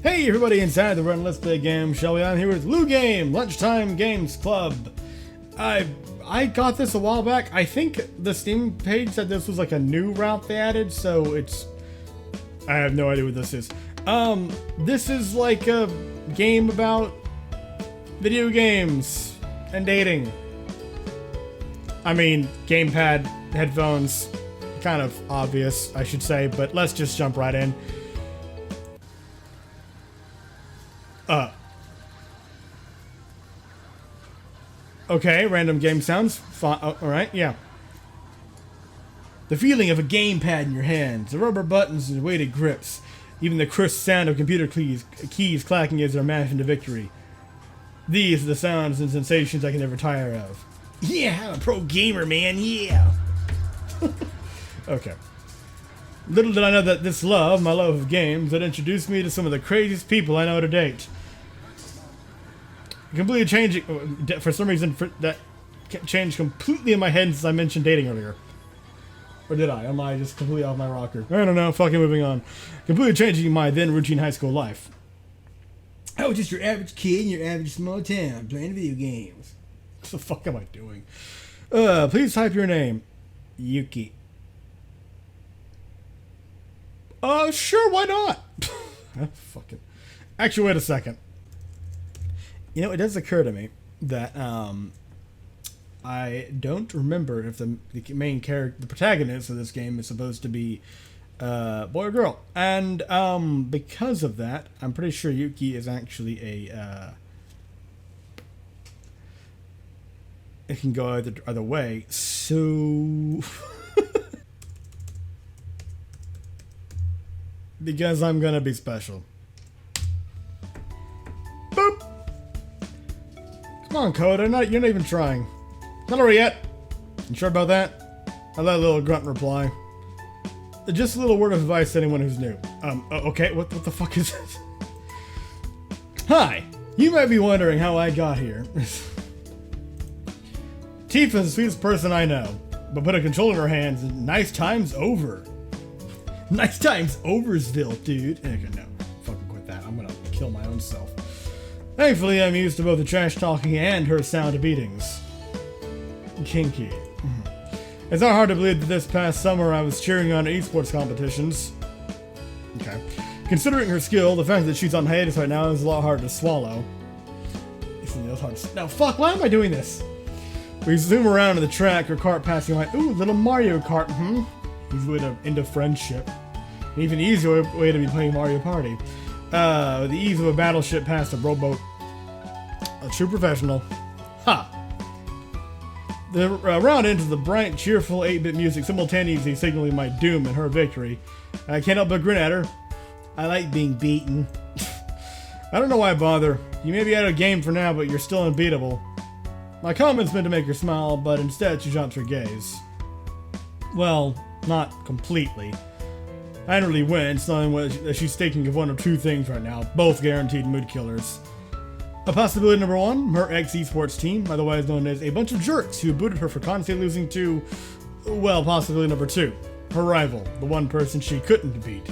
Hey everybody inside the run, let's play a game, shall we? I'm here with LuGame, Lunchtime Games Club. I got this a while back. I think the Steam page said this was like a new route they added, so it's... I have no idea what this is. This is like a game about video games and dating. I mean, gamepad, headphones, kind of obvious, I should say, but let's just jump right in. Okay, random game sounds. Alright, yeah. The feeling of a gamepad in your hands, the rubber buttons and weighted grips, even the crisp sound of computer keys clacking as they're mashed into victory. These are the sounds and sensations I can never tire of. Yeah, I'm a pro gamer, man, yeah! Okay. Little did I know that this love, my love of games, would introduce me to some of the craziest people I know to date. Completely changing, for some reason, that changed completely in my head since I mentioned dating earlier. Or did I? Am I just completely off my rocker? I don't know, fucking moving on. Completely changing my then routine high school life. I was just your average kid in your average small town, playing video games. What the fuck am I doing? Please type your name. Yuki. Sure, why not? Fucking. Actually, wait a second. You know, it does occur to me that I don't remember if the main character, the protagonist of this game, is supposed to be boy or girl, and because of that, I'm pretty sure Yuki is actually a. It can go either way, so. Because I'm gonna be special. Boop. Come on, Coda. You're not even trying. Not over yet. You sure about that? I let a little grunt reply. Just a little word of advice to anyone who's new. Okay. What the fuck is this? Hi. You might be wondering how I got here. Tifa's the sweetest person I know, but put a controller in her hands and nice time's over. Nice times Oversville, dude. Okay, no. Fucking quit that. I'm gonna kill my own self. Thankfully, I'm used to both the trash talking and her sound beatings. Kinky. It's not hard to believe that this past summer I was cheering on esports competitions. Okay. Considering her skill, the fact that she's on hiatus right now is a lot harder to swallow. Now, fuck, why am I doing this? We zoom around to the track, her cart passing by. Ooh, little Mario Kart, Easy way to end a friendship. An even easier way to be playing Mario Party. With the ease of a battleship past a rowboat. A true professional. Ha! The round into the bright, cheerful 8-bit music, simultaneously signaling my doom and her victory. I can't help but grin at her. I like being beaten. I don't know why I bother. You may be out of game for now, but you're still unbeatable. My comment's meant to make her smile, but instead she drops her gaze. Well, not completely. I don't really wince, knowing that she's thinking of one of two things right now, both guaranteed mood killers. A possibility number one, her ex-esports team, otherwise known as a bunch of jerks who booted her for constantly losing to, well, possibility number two, her rival, the one person she couldn't beat.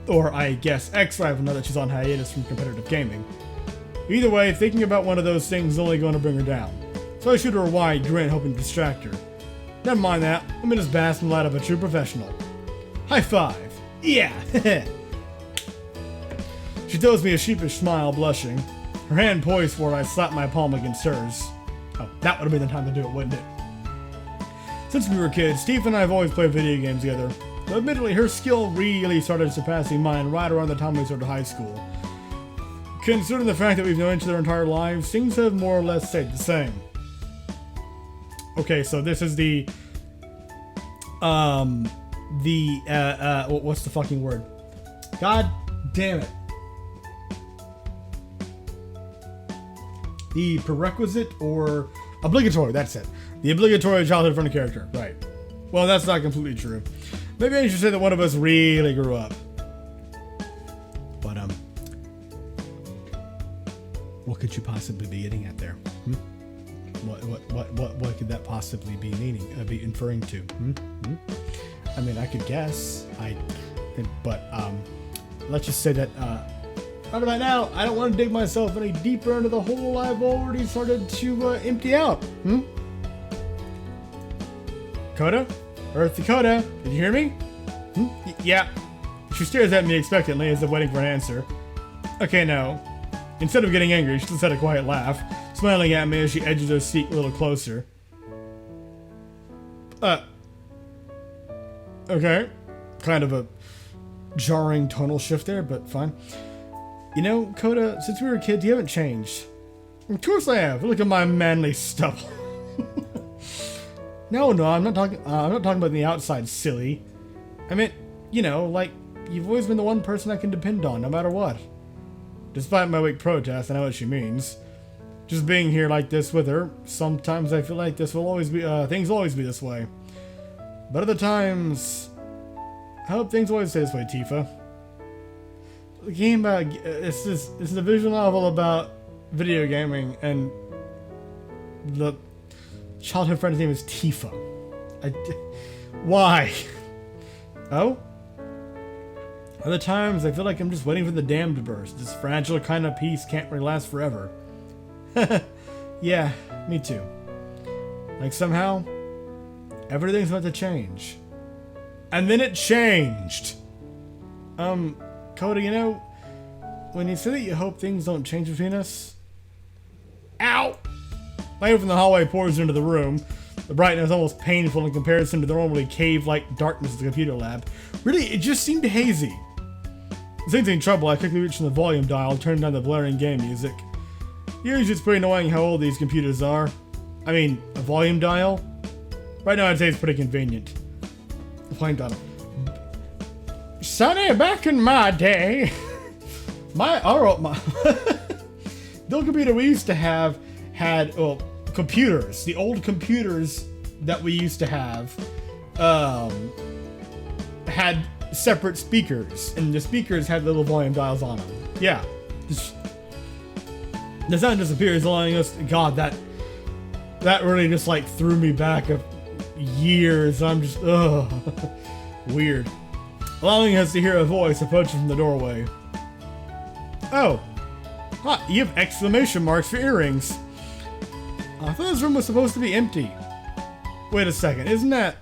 Or, I guess, ex-rival now that she's on hiatus from competitive gaming. Either way, thinking about one of those things is only going to bring her down. So I shoot her a wide grin, hoping to distract her. Never mind that, I'm in this bask in the light of a true professional. High five. Yeah! She throws me a sheepish smile, blushing. Her hand poised for it, I slap my palm against hers. Oh, that would have been the time to do it, wouldn't it? Since we were kids, Steve and I have always played video games together. But admittedly, her skill really started surpassing mine right around the time we started high school. Considering the fact that we've known each other our entire lives, things have more or less stayed the same. Okay, so this is what's the fucking word? God damn it. The prerequisite or obligatory, that's it. The obligatory childhood friend character, right. Well, that's not completely true. Maybe I should say that one of us really grew up. But, what could you possibly be getting at there? What could that possibly be be inferring to? I mean, I could guess. But let's just say that right about now, I don't want to dig myself any deeper into the hole I've already started to empty out. Coda? Earth Dakota, did you hear me? Yeah. She stares at me expectantly as if waiting for an answer. Okay, no. Instead of getting angry, she just had a quiet laugh, smiling at me as she edges her seat a little closer. Okay. Kind of a jarring tonal shift there, but fine. You know, Coda, since we were kids, you haven't changed. Of course I have. Look at my manly stubble. No, I'm not talking about the outside, silly. I meant, you know, like, you've always been the one person I can depend on, no matter what. Despite my weak protest, I know what she means. Just being here like this with her, sometimes I feel like this will always be, things will always be this way. But other times, I hope things always stay this way, Tifa. The game about, this is a visual novel about video gaming, and the childhood friend's name is Tifa. Why? Oh? Other times, I feel like I'm just waiting for the dam to burst. This fragile kind of peace can't really last forever. Yeah, me too. Like somehow, everything's about to change. And then it changed! Coda, you know, when you say that you hope things don't change between us... Ow! Light from the hallway pours into the room. The brightness is almost painful in comparison to the normally cave-like darkness of the computer lab. Really, it just seemed hazy. Sensing trouble, I quickly reached the volume dial and turned down the blaring game music. Usually it's pretty annoying how old these computers are. I mean, a volume dial? Right now I'd say it's pretty convenient. The volume dial. Sonny, back in my day, the old computer we used to have had, well, computers. The old computers that we used to have had separate speakers, and the speakers had little volume dials on them. Yeah. The sound disappears, allowing us. God, that really just like threw me back a years. I'm just weird. Allowing us to hear a voice approaching from the doorway. Oh, huh, you have exclamation marks for earrings. I thought this room was supposed to be empty. Wait a second, isn't that?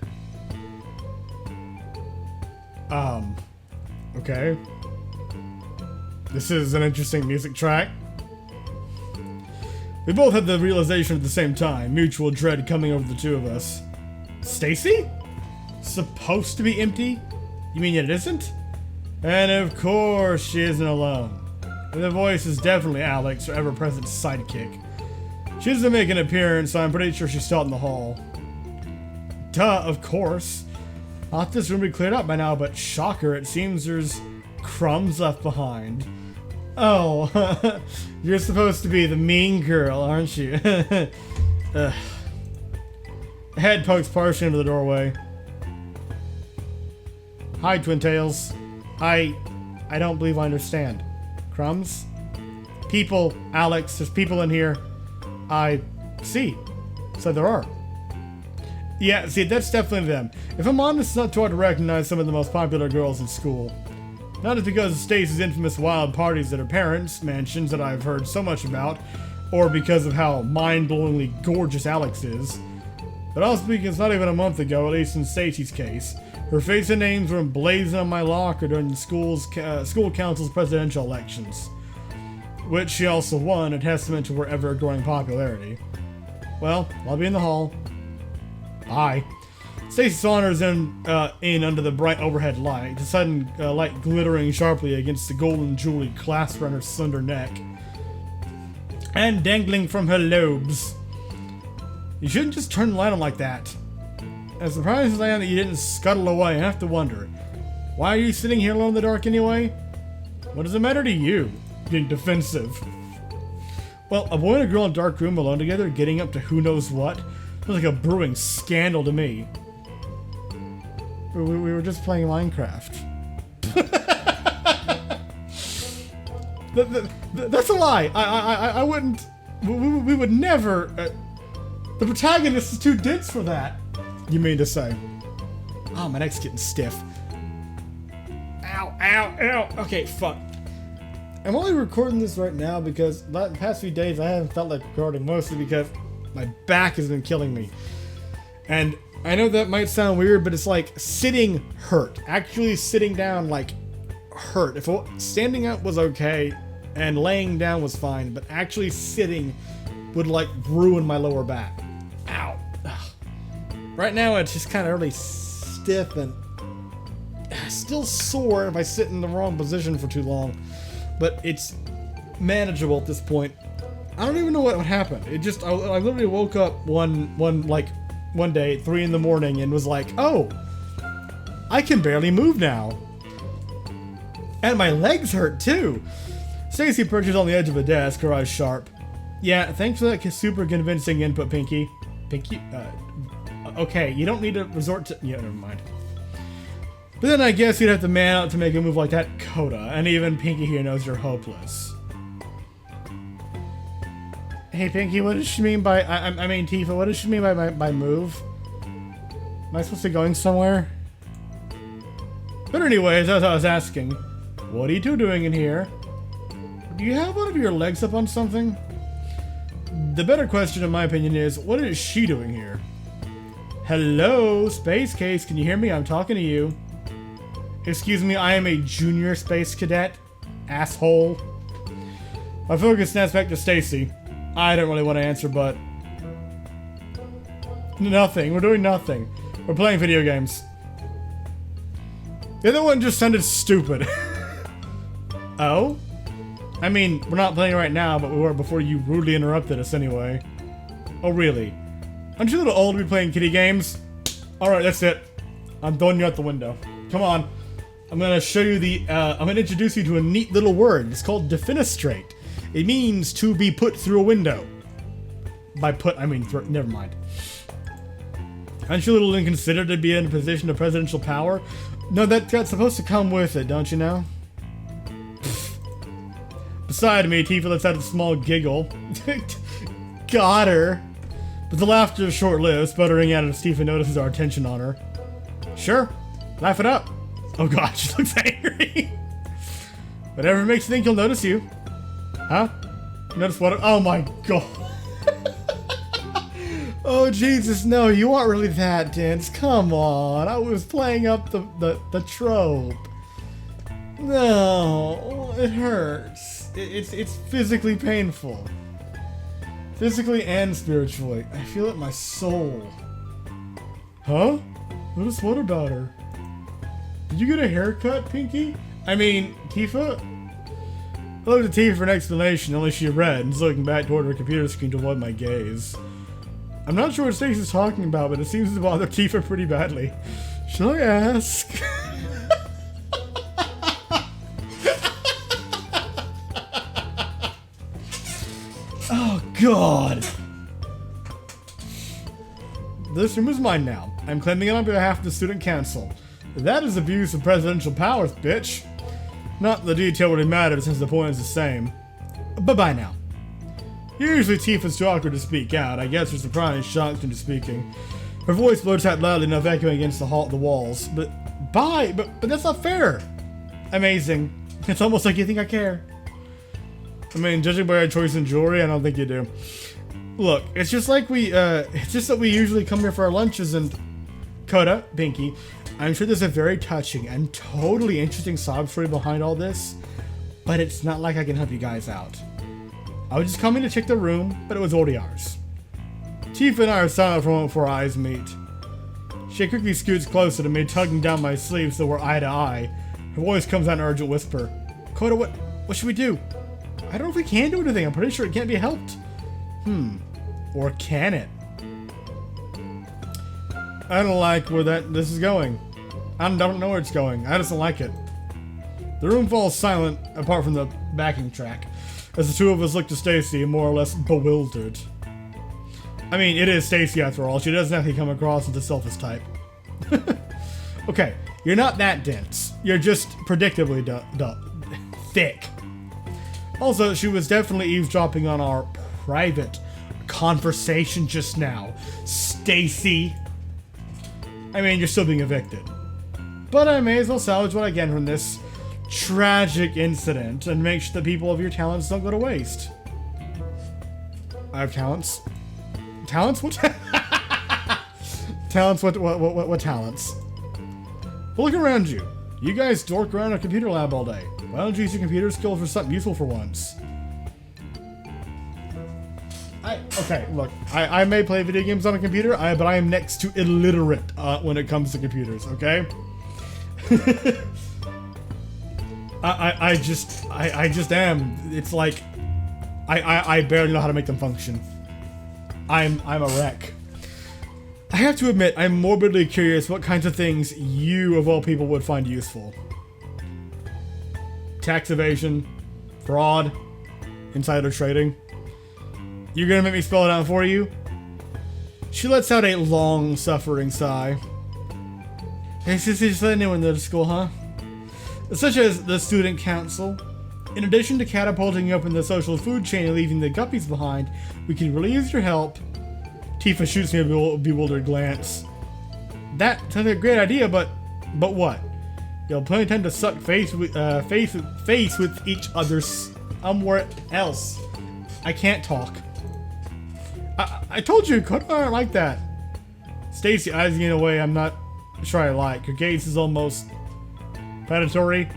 Okay. This is an interesting music track. We both had the realization at the same time, mutual dread coming over the two of us. Stacy? Supposed to be empty? You mean it isn't? And of course she isn't alone. The voice is definitely Alex, her ever-present sidekick. She doesn't make an appearance, so I'm pretty sure she's still out in the hall. Duh, of course. I thought this room would be cleared up by now, but shocker, it seems there's crumbs left behind. Oh, you're supposed to be the mean girl, aren't you? Head pokes partially into the doorway. Hi, Twin Tails. I don't believe I understand. Crumbs? People, Alex, there's people in here. I see. So there are. Yeah, see, that's definitely them. If I'm honest, it's not too hard to recognize some of the most popular girls in school. Not just because of Stacy's infamous wild parties at her parents' mansions that I've heard so much about, or because of how mind-blowingly gorgeous Alex is, but also because it's not even a month ago, at least in Stacy's case, her face and names were emblazoned on my locker during the school council's presidential elections, which she also won, a testament to her ever-growing popularity. Well, I'll be in the hall. Bye. Stacy saunters in under the bright overhead light, the sudden light glittering sharply against the golden jewelry clasp around her slender neck, and dangling from her lobes. You shouldn't just turn the light on like that. As surprised as I am that you didn't scuttle away, I have to wonder, why are you sitting here alone in the dark anyway? What does it matter to you? Being defensive. Well, a boy and a girl in a dark room alone together, getting up to who knows what, feels like a brewing scandal to me. We were just playing Minecraft. That's a lie. I wouldn't. We would never. The protagonist is too dense for that. You mean to say? Oh, my neck's getting stiff. Ow, ow, ow. Okay, fuck. I'm only recording this right now because the past few days I haven't felt like recording, mostly because my back has been killing me. And I know that might sound weird, but it's like sitting hurt. Actually sitting down like hurt. If standing up was okay and laying down was fine, but actually sitting would like ruin my lower back. Ow. Ugh. Right now it's just kind of really stiff and still sore if I sit in the wrong position for too long. But it's manageable at this point. I don't even know what happened. It just, I literally woke up one day at 3 in the morning and was like, oh, I can barely move now. And my legs hurt too. Stacy perches on the edge of a desk, her eyes sharp. Yeah, thanks for that super convincing input, Pinky. Pinky? Okay, you don't need to resort to... Yeah, never mind. But then I guess you'd have to man out to make a move like that, Coda. And even Pinky here knows you're hopeless. Hey, Pinky, what does she mean by... I mean, Tifa, what does she mean by move? Am I supposed to be going somewhere? But anyways, as I was asking, what are you two doing in here? Do you have one of your legs up on something? The better question, in my opinion, is, what is she doing here? Hello, Space Case, can you hear me? I'm talking to you. Excuse me, I am a junior space cadet. Asshole. My focus snaps back to Stacy. I don't really want to answer, but... Nothing. We're doing nothing. We're playing video games. The other one just sounded stupid. Oh? I mean, we're not playing right now, but we were before you rudely interrupted us anyway. Oh, really? Aren't you a little old to be playing kiddie games? Alright, that's it. I'm throwing you out the window. Come on. I'm gonna show you the, I'm gonna introduce you to a neat little word. It's called defenestrate. It means to be put through a window. By put, I mean, never mind. Aren't you a little inconsiderate to be in a position of presidential power? No, that's supposed to come with it, don't you know? Beside me, Tifa lets out a small giggle. Got her. But the laughter is short-lived, sputtering out as Tifa notices our attention on her. Sure, laugh it up. Oh god, she looks angry. Whatever makes you think he'll notice you. Huh? Notice what? Oh my god. Oh Jesus, no, you aren't really that dense. Come on, I was playing up the trope. No, it hurts. It's physically painful. Physically and spiritually. I feel it in my soul. Huh? Notice what about her? Did you get a haircut, Pinky? I mean, Tifa? I looked at Tifa for an explanation, only she read, and is looking back toward her computer screen to avoid my gaze. I'm not sure what Stacey's talking about, but it seems to bother Tifa pretty badly. Shall I ask? Oh, God. This room is mine now. I'm claiming it on behalf of the student council. That is abuse of presidential powers, bitch. Not that the detail really matters since the point is the same. Bye-bye now. Usually Tifa's too awkward to speak out. I guess her surprise shocked into speaking. Her voice blurts out loudly enough, echoing against the walls. But bye, but that's not fair. Amazing. It's almost like you think I care. I mean, judging by our choice in jewelry, I don't think you do. Look, it's just like it's just that we usually come here for our lunches and... Coda, Pinky, I'm sure there's a very touching and totally interesting sob story behind all this, but it's not like I can help you guys out. I was just coming to check the room, but it was already ours. Tifa and I are silent for a moment before our eyes meet. She quickly scoots closer to me, tugging down my sleeve so we're eye to eye. Her voice comes out in an urgent whisper. Coda, what should we do? I don't know if we can do anything. I'm pretty sure it can't be helped. Or can it? I don't like where this is going. I don't know where it's going. I just don't like it. The room falls silent, apart from the backing track, as the two of us look to Stacy, more or less bewildered. I mean, it is Stacy after all. She doesn't actually come across as the selfish type. Okay, you're not that dense. You're just predictably thick. Also, she was definitely eavesdropping on our private conversation just now. Stacy. I mean, you're still being evicted. But I may as well salvage what I can from this. tragic incident and make sure the people of your talents don't go to waste. I have talents. Talents? What? Talents? What talents? Well, look around you. You guys dork around a computer lab all day. Why don't you use your computer skill for something useful for once? Okay, look. I may play video games on a computer, but I am next to illiterate when it comes to computers, okay? I just am. It's like I barely know how to make them function. I'm a wreck. I have to admit, I'm morbidly curious what kinds of things you, of all people, would find useful. Tax evasion, fraud, insider trading. You're gonna make me spell it out for you? She lets out a long, suffering sigh. Hey, Sissy, just let anyone go to school, huh? Such as the student council. In addition to catapulting you up in the social food chain and leaving the guppies behind, we can really use your help. Tifa shoots me a bewildered glance. That sounds like a great idea, but what? You'll plenty of time to suck face with each other somewhere else. I can't talk. I told you, I don't like that. Stacy eyes me in a way I'm not sure I like. Her gaze is almost predatory.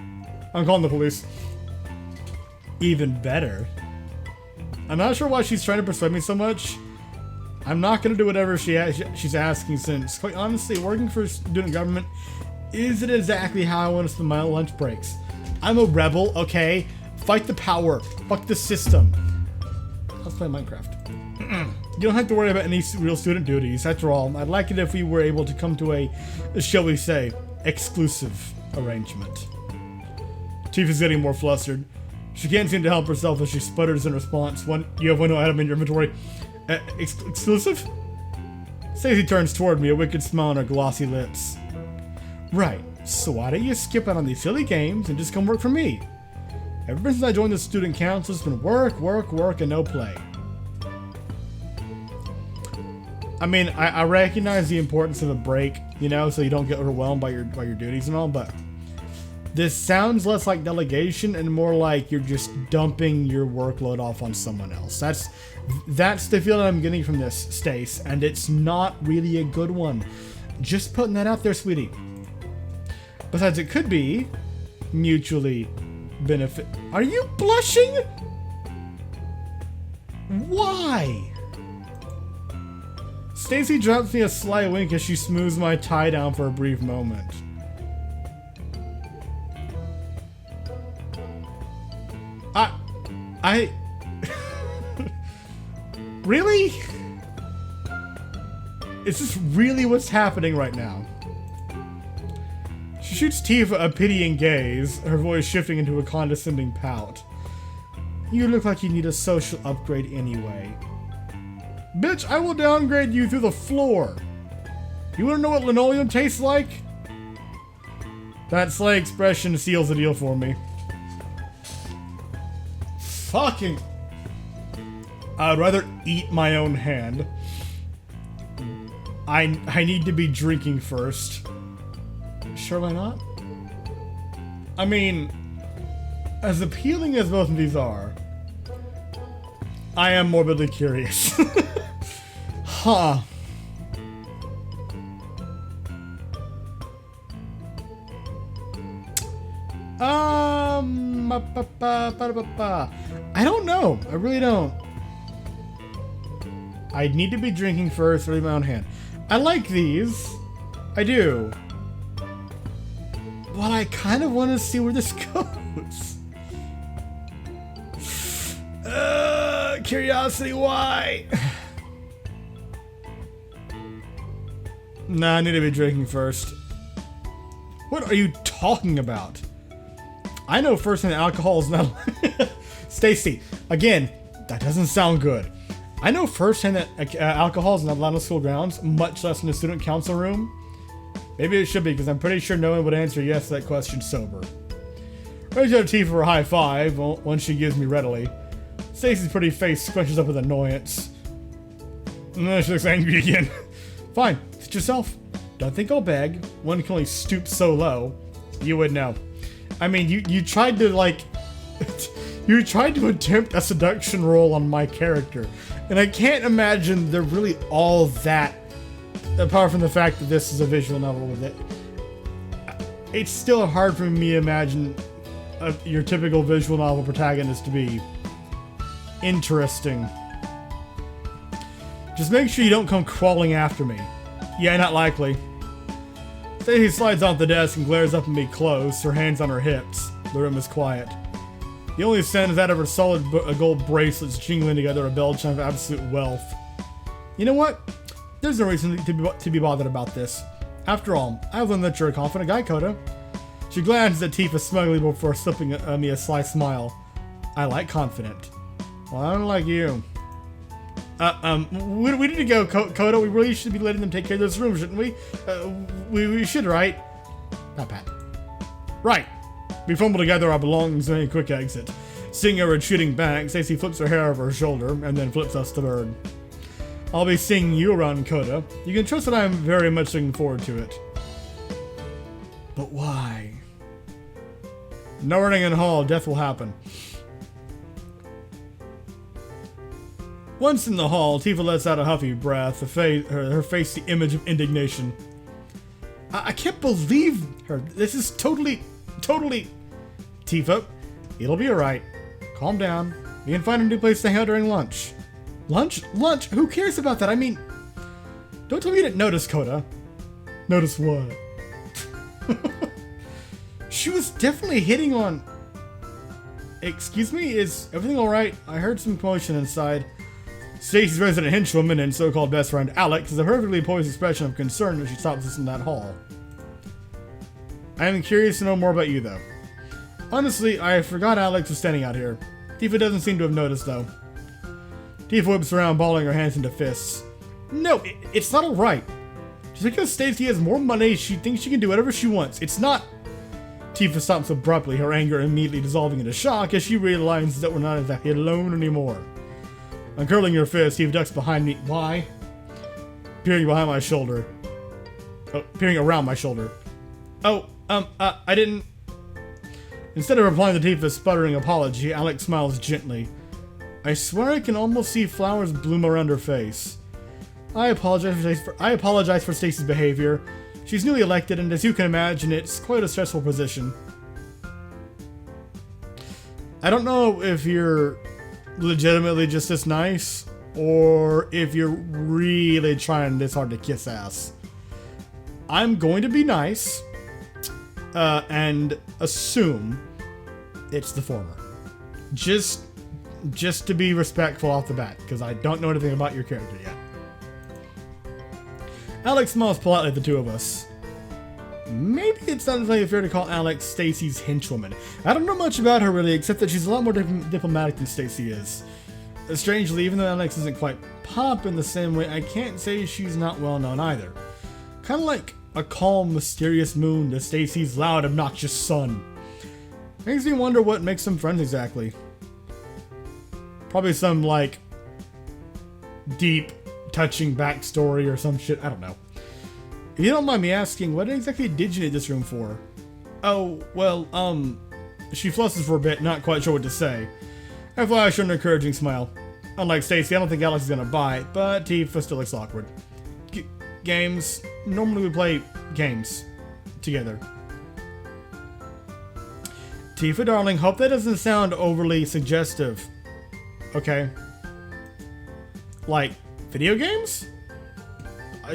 I'm calling the police. Even better. I'm not sure why she's trying to persuade me so much. I'm not going to do whatever she's asking, since, quite honestly, working for student government isn't exactly how I want to spend my lunch breaks. I'm a rebel, okay? Fight the power. Fuck the system. Let's play Minecraft. You don't have to worry about any real student duties. After all, I'd like it if we were able to come to a shall we say, exclusive arrangement. Tifa's getting more flustered. She can't seem to help herself as she sputters in response. You have one item in your inventory. Exclusive? Stacey turns toward me, a wicked smile on her glossy lips. Right, so why don't you skip out on these silly games and just come work for me? Ever since I joined the student council, it's been work, work, work, and no play. I mean, I recognize the importance of a break, you know, so you don't get overwhelmed by your duties and all, but this sounds less like delegation and more like you're just dumping your workload off on someone else. That's the feeling I'm getting from this, Stace, and it's not really a good one. Just putting that out there, sweetie. Besides, it could be mutually benefit. Are you blushing? Why? Stacy drops me a sly wink as she smooths my tie down for a brief moment. Really? Is this really what's happening right now? She shoots Tifa a pitying gaze, her voice shifting into a condescending pout. You look like you need a social upgrade anyway. Bitch, I will downgrade you through the floor. You wanna know what linoleum tastes like? That sly expression seals the deal for me. Fucking... I'd rather eat my own hand. I need to be drinking first. Sure, why not? I mean, as appealing as both of these are, I am morbidly curious. Huh. I don't know. I really don't. I need to be drinking first or leave my own hand. I like these. I do. But I kind of want to see where this goes. Curiosity, why? Nah, I need to be drinking first. What are you talking about? I know firsthand alcohol is not... Stacy, again, that doesn't sound good. I know firsthand that alcohol is not allowed on school grounds, much less in the student council room. Maybe it should be, because I'm pretty sure no one would answer yes to that question sober. Raise your teeth for a high five, one she gives me readily. Stacy's pretty face scrunches up with annoyance. She looks angry again. Fine, sit yourself. Don't think I'll beg. One can only stoop so low. You would know. I mean, you tried to, like... you tried to attempt a seduction role on my character. And I can't imagine they're really all that... Apart from the fact that this is a visual novel with it. It's still hard for me to imagine your typical visual novel protagonist to be interesting. Just make sure you don't come crawling after me. Yeah, not likely. Stacey slides off the desk and glares up at me close, her hands on her hips. The room is quiet. The only sound is that of her solid gold bracelets jingling together a bell chime of absolute wealth. You know what? There's no reason to be bothered about this. After all, I've learned that you're a confident guy, Coda. She glances at Tifa smugly before slipping me a sly smile. I like confident. Well, I don't like you. We need to go, Coda. We really should be letting them take care of this room, shouldn't we? We should, right? Pat. Right. We fumble together our belongings and make a quick exit. Seeing her retreating back, Stacey flips her hair over her shoulder and then flips us the bird. I'll be seeing you around, Coda. You can trust that I'm very much looking forward to it. But why? No running in the hall, death will happen. Once in the hall, Tifa lets out a huffy breath, her face the image of indignation. I can't believe her. This is totally... Tifa, it'll be alright. Calm down. We can find a new place to hang out during lunch. Lunch? Lunch? Who cares about that? I mean... Don't tell me you didn't notice, Coda. Notice what? She was definitely hitting on... Excuse me? Is everything alright? I heard some commotion inside. Stacey's resident henchwoman and so-called best friend Alex has a perfectly poised expression of concern when she stops us in that hall. I am curious to know more about you, though. Honestly, I forgot Alex was standing out here. Tifa doesn't seem to have noticed, though. Tifa whips around, balling her hands into fists. No, it's not alright. Just because Stacey has more money, she thinks she can do whatever she wants. It's not... Tifa stops abruptly, her anger immediately dissolving into shock as she realizes that we're not exactly alone anymore. Uncurling her fist, Tifa ducks behind me. Why? Peering behind my shoulder. Oh, peering around my shoulder. Oh, I didn't... Instead of replying to Tifa's sputtering apology, Alex smiles gently. I swear I can almost see flowers bloom around her face. I apologize for Stacey's behavior. She's newly elected, and as you can imagine, it's quite a stressful position. I don't know if you're legitimately just this nice, or if you're really trying this hard to kiss ass. I'm going to be nice, and assume it's the former. Just to be respectful off the bat, because I don't know anything about your character yet. Alex smiles politely at the two of us. Maybe it's not entirely fair to call Alex Stacey's henchwoman. I don't know much about her really, except that she's a lot more diplomatic than Stacey is. Strangely, even though Alex isn't quite pop in the same way, I can't say she's not well known either. Kind of like a calm, mysterious moon to Stacey's loud, obnoxious sun. Makes me wonder what makes them friends exactly. Probably some, like, deep, touching backstory or some shit. I don't know. If you don't mind me asking, what exactly did you need this room for? Oh, well, she flusses for a bit, not quite sure what to say. I flash her an encouraging smile. Unlike Stacey, I don't think Alex is gonna buy it, but Tifa still looks awkward. Games. Normally we play games together. Tifa, darling, hope that doesn't sound overly suggestive. Okay. Like, video games?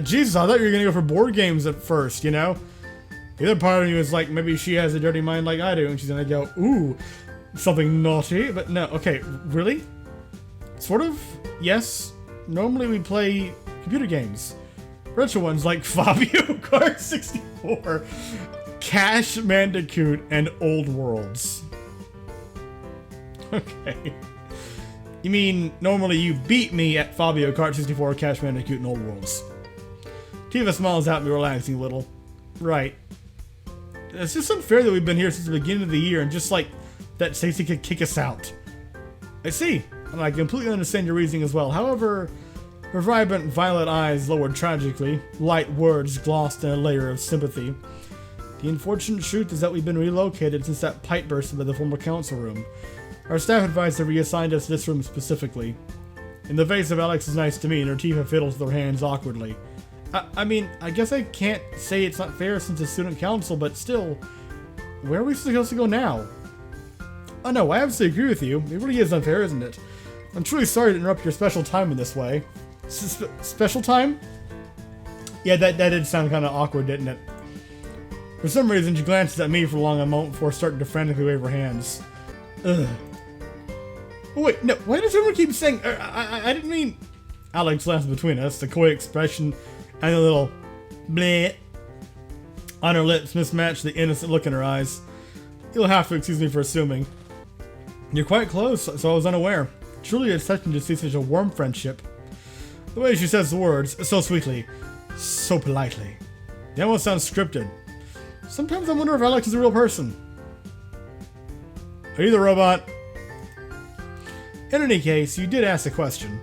Jesus, I thought you were gonna go for board games at first, you know? The other part of me was like, maybe she has a dirty mind like I do, and she's gonna go, ooh, something naughty, but no, okay, really? Sort of, yes. Normally we play computer games. Retro ones like Fabio Kart 64, Cash Bandicoot, and Old Worlds. Okay. You mean, normally you beat me at Fabio Kart 64, Cash Bandicoot, and Old Worlds. Tifa smiles at me, relaxing a little. Right. It's just unfair that we've been here since the beginning of the year, and just like that Stacey could kick us out. I see, and I completely understand your reasoning as well. However, her vibrant violet eyes lowered tragically, light words glossed in a layer of sympathy. The unfortunate truth is that we've been relocated since that pipe burst into the former council room. Our staff advisor reassigned us this room specifically. In the face of Alex's nice demeanor, Tifa fiddles with her hands awkwardly. I mean, I guess I can't say it's not fair since it's student council, but still, where are we supposed to go now? Oh no, I absolutely agree with you. It really is unfair, isn't it? I'm truly sorry to interrupt your special time in this way. Special time? Yeah, that did sound kind of awkward, didn't it? For some reason, she glances at me for a long moment before starting to frantically wave her hands. Ugh. Oh, wait, no, why does everyone keep saying... I didn't mean... Alex laughs between us, the coy expression and a little bleh on her lips mismatch the innocent look in her eyes. You'll have to excuse me for assuming. You're quite close, so I was unaware. Truly it's touching to see such a warm friendship. The way she says the words, so sweetly, so politely. They almost sound scripted. Sometimes I wonder if Alex is a real person. Are you the robot? In any case, you did ask a question.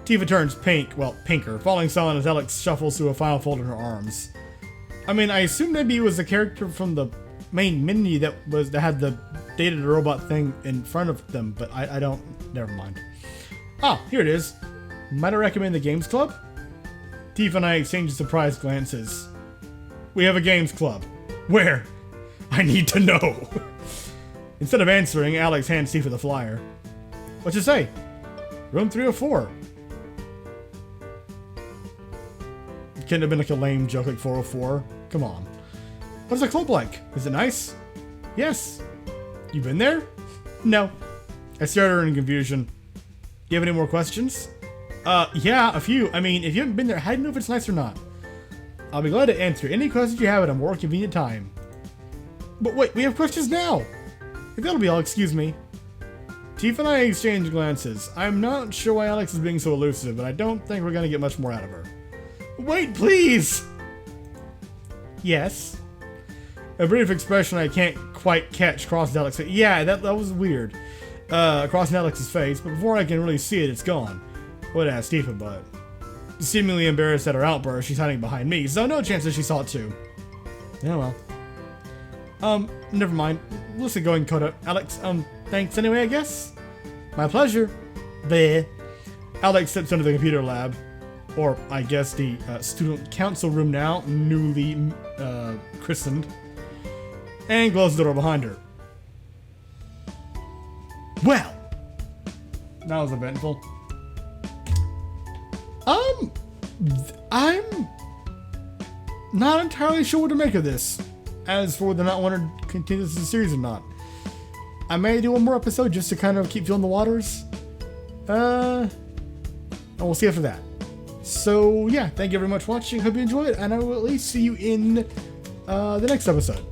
Tifa turns pink, well, pinker, falling silent as Alex shuffles through a file folder in her arms. I mean, I assume maybe it was a character from the main menu that had the data to robot thing in front of them, but I don't, never mind. Ah, here it is. Might I recommend the Games Club? Tifa and I exchange surprised glances. We have a Games Club. Where? I need to know. Instead of answering, Alex hands Tifa the flyer. What's it say? Room 304. Couldn't have been like a lame joke like 404. Come on. What's the club like? Is it nice? Yes. You been there? No. I stared at her in confusion. You have any more questions? Yeah, a few. I mean, if you haven't been there, how do you know if it's nice or not? I'll be glad to answer any questions you have at a more convenient time. But wait, we have questions now! If that'll be all, excuse me. Tifa and I exchange glances. I'm not sure why Alex is being so elusive, but I don't think we're gonna get much more out of her. Wait, please! Yes? A brief expression I can't quite catch crossed Alex's face. Yeah, that was weird. Crossing Alex's face, but before I can really see it, it's gone. What asked Tifa, but seemingly embarrassed at her outburst, she's hiding behind me, so no chance that she saw it too. Yeah, well. Never mind. Listen, going Coda. Alex, thanks anyway, I guess? My pleasure. Bleh. Alex steps into the computer lab. Or, I guess, the student council room now, newly christened. And closes the door behind her. Well! That was eventful. I'm not entirely sure what to make of this. As for whether or not I want to continue this as a series or not. I may do one more episode just to kind of keep feeling the waters. And we'll see after that. So, yeah, thank you very much for watching. Hope you enjoyed, and I will at least see you in the next episode.